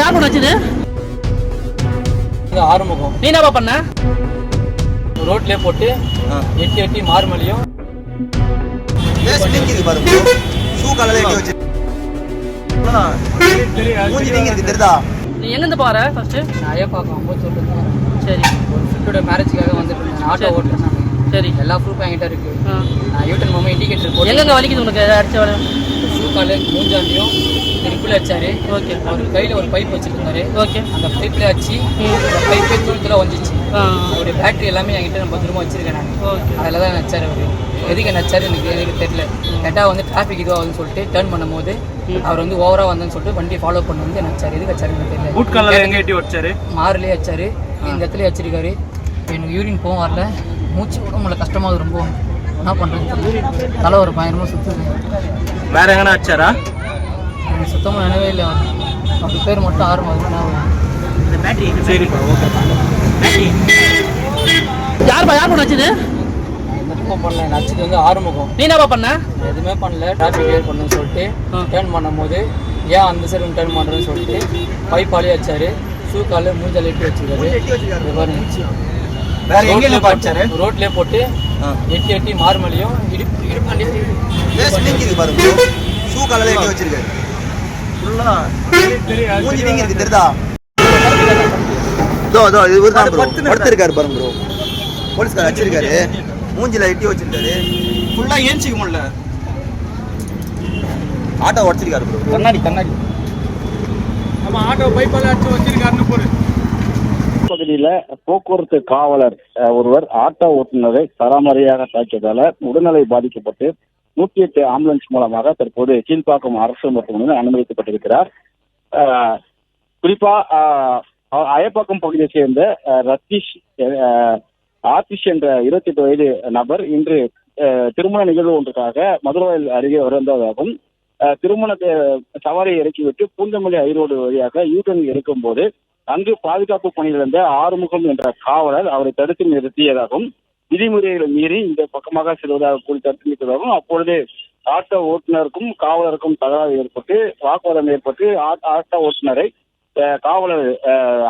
யார் பண்ண வச்சது? ஆறுமுகம். நீ என்னப்பா பண்ண? ரோட்லயே போட்டு எட்டி எட்டி மார்மலையும் நீ எங்க இருந்து பாரு ஃபர்ஸ்ட்? நான் ஐயப்பாக்கம் அம்போது சொல்லிட்டு சரி, ஒரு ஃப்ரெண்டோட மேரேஜுக்காக வந்துட்டு இருந்தேன். ஆட்டோ ஓட்டுறேன் நான். சரி, எல்லா ப்ரூஃப் என்கிட்ட இருக்கு. நான் யூட்டன் மாமா இண்டிகேட்டர் போட்டு எங்கெங்க வலிக்குது உனக்கு? அடிச்ச ஷூ காலு மூஞ்சாண்டியும் திருப்பில் அடிச்சாரு. ஓகே, அவர் கையில் ஒரு பைப் வச்சுருந்தாரு. ஓகே, அந்த பைப்பில் அடிச்சு அந்த பைப்பே தூரத்தில் வந்துச்சு. அவருடைய பேட்டரி எல்லாமே என்கிட்ட நான் பத்திரமா வச்சிருக்கேன். நான் ஓகே. அதில் தான் நச்சார் அவர். எதுக்கு நச்சார் எனக்கு தெரியல. கேட்டால் வந்து டிராஃபிக் இதுவாகுதுன்னு சொல்லிட்டு டேர்ன் பண்ணும்போது அவர் வந்து ஓவராக வந்தேன்னு சொல்லிட்டு வண்டியை ஃபாலோ பண்ணி வந்து நச்சார். எதுக்கு வச்சாரு எனக்கு தெரியல. பூட் காலில் எங்கே எட்டி வச்சாரு? மாறுலேயே வச்சாரு. இந்த இடத்துல வச்சிருக்காரு. எனக்கு யூரின் போகும் வரல, மூச்சு கூட உங்களை கஷ்டமாகுது ரொம்ப. என்ன பண்ணுறது, தலை ஒரு பயங்கரமாக சுற்றுது. வேற எங்கன்னா வச்சாரா? எனக்கு சுத்தமாக நினைவே இல்லை. அவர் பேர் மட்டும் ஆறுமுகம். சரிப்பா, ஓகே. யார் பண்ண வச்சது? எதுவும் பண்ணல. நச்சது வந்து ஆறுமுகம். நீ என்னப்பா பண்ண? எதுவுமே பண்ணல. டிராஃபிக் கிளியர் பண்ணணும்னு சொல்லிட்டு டேர்ன் பண்ணும்போது ஏன் அந்த சைடு டேர்ன் பண்ணுறேன்னு சொல்லிட்டு பைப்பாலே வச்சாரு. ஷூ காலு மூஞ்சால எட்டி வச்சிருக்காரு. வேற எங்க வச்சாரு? ரோட்லயே போட்டு எட்டி எட்டி மார்மலையும் இடுப்பாண்டியும் படுத்திருக்காரு பாருங்க ப்ரோ. போலீஸ்கார வச்சிருக்காரு, மூஞ்சில எட்டி வச்சிருக்காரு. ஃபுல்லா ஏஞ்சிக்க முடியல. ஆட்டோ உடச்சிருக்காரு ப்ரோ. கண்ணாடி நம்ம ஆட்டோ பைப்பால அடிச்சு வச்சிருக்காருன்னு போரு. பகுதியில் போக்குவரத்து காவலர் ஒருவர் ஆட்டோ ஓட்டுநரை சராமரியாக தாக்கியதால உடல்நிலை பாதிக்கப்பட்டு 108 ஆம்புலன்ஸ் மூலமாக தற்போது கீழ்ப்பாக்கம் அரசு மருத்துவமனையில் அனுமதிக்கப்பட்டிருக்கிறார். குறிப்பா அயப்பாக்கம் பகுதியை சேர்ந்த ஆதிஷ் என்ற 28 வயது நபர் இன்று திருமண நிகழ்வு ஒன்றுக்காக மதுரவாயில் அருகே வந்ததாகவும் திருமண சவாரியை இறக்கிவிட்டு பூந்தமல்லி ஐரோடு வழியாக யூட்டன் இருக்கும் போது அங்கு பாதுகாப்பு பணியில் இருந்த ஆறுமுகம் என்ற காவலர் அவரை தடுத்து நிறுத்தியதாகவும் விதிமுறைகளை மீறி இந்த பக்கமாக செல்வதாக கூறி தடுத்து நிறுத்ததாகவும் அப்பொழுது ஆட்டோ ஓட்டுநருக்கும் காவலருக்கும் தகராறு ஏற்பட்டு வாக்குவாதம் ஏற்பட்டு ஆட்டோ ஓட்டுநரை காவலர்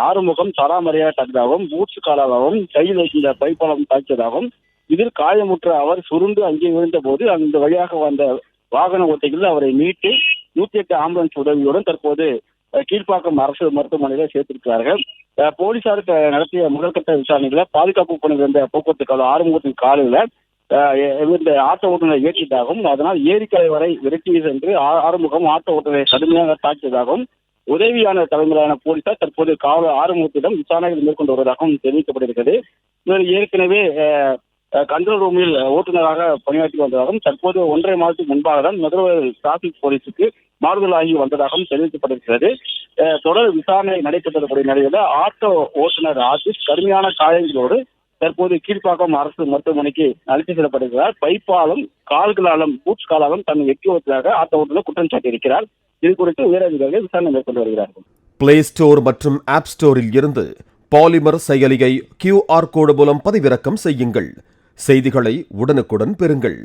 ஆறுமுகம் சராமரியாக தாக்கியதாகவும் மூச்சு காலாகவும் கையில் வைக்கின்ற பைப்பாலம் தாக்கியதாகவும் இதில் காயமுற்ற அவர் சுருண்டு அங்கே விழுந்த போது அந்த வழியாக வந்த வாகன ஓட்டிகள் அவரை மீட்டு 108 ஆம்புலன்ஸ் உதவியுடன் தற்போது கீழ்ப்பாக்கம் அரசு மருத்துவமனையில் சேர்த்திருக்கிறார்கள். போலீசார் நடத்திய முதற்கட்ட விசாரணைகளை பாதுகாப்பு பணியில் இருந்த போக்குவரத்து காவலர் ஆறுமுகத்தின் காலையில் இந்த ஆட்டோ ஓட்டுநரை ஏற்றியதாகவும் அதனால் ஏரிக்கரை வரை விரட்டி சென்று ஆறுமுகம் ஆட்டோ ஓட்டுநரை கடுமையாக தாக்கியதாகவும் உதவியான தலைமையிலான போலீசார் தற்போது காவலர் ஆறுமுகத்திடம் விசாரணைகள் மேற்கொண்டு வருவதாகவும் தெரிவிக்கப்பட்டிருக்கிறது. இவர் ஏற்கனவே கண்ட்ரோல் ரூமில் ஓட்டுநராக பணியாற்றி வந்ததாகவும் தற்போது 1.5 மாதத்துக்கு முன்பாக தான் மதுரை டிராபிக் போலீஸுக்கு மாறுதலாகி வந்ததாகவும் தெரிவிக்கப்பட்டிருக்கிறது. தொடர் விசாரணை நடைபெற்றக்கூடிய நிலையில் ஆட்டோ ஓட்டுநர் ஆதிஷ் கடுமையான காயங்களோடு தற்போது கீழ்ப்பாக்கம் அரசு மருத்துவமனைக்கு அழைத்து செல்லப்பட்டிருக்கிறார். பைப்பாலும் கால்களாலும் பூட்ஸ் காலாலும் தன்னை எட்டி வைத்ததாக ஆட்டோ ஓட்டுநர் குற்றம் சாட்டியிருக்கிறார். இது குறித்து உயரதிகாரிகள் விசாரணை மேற்கொண்டு வருகிறார்கள். பிளே ஸ்டோர் மற்றும் ஆப் ஸ்டோரில் இருந்து பாலிமர் செயலியை QR கோடு மூலம் பதிவிறக்கம் செய்யுங்கள். செய்திகளை உடனுக்குடன் பெறுங்கள்.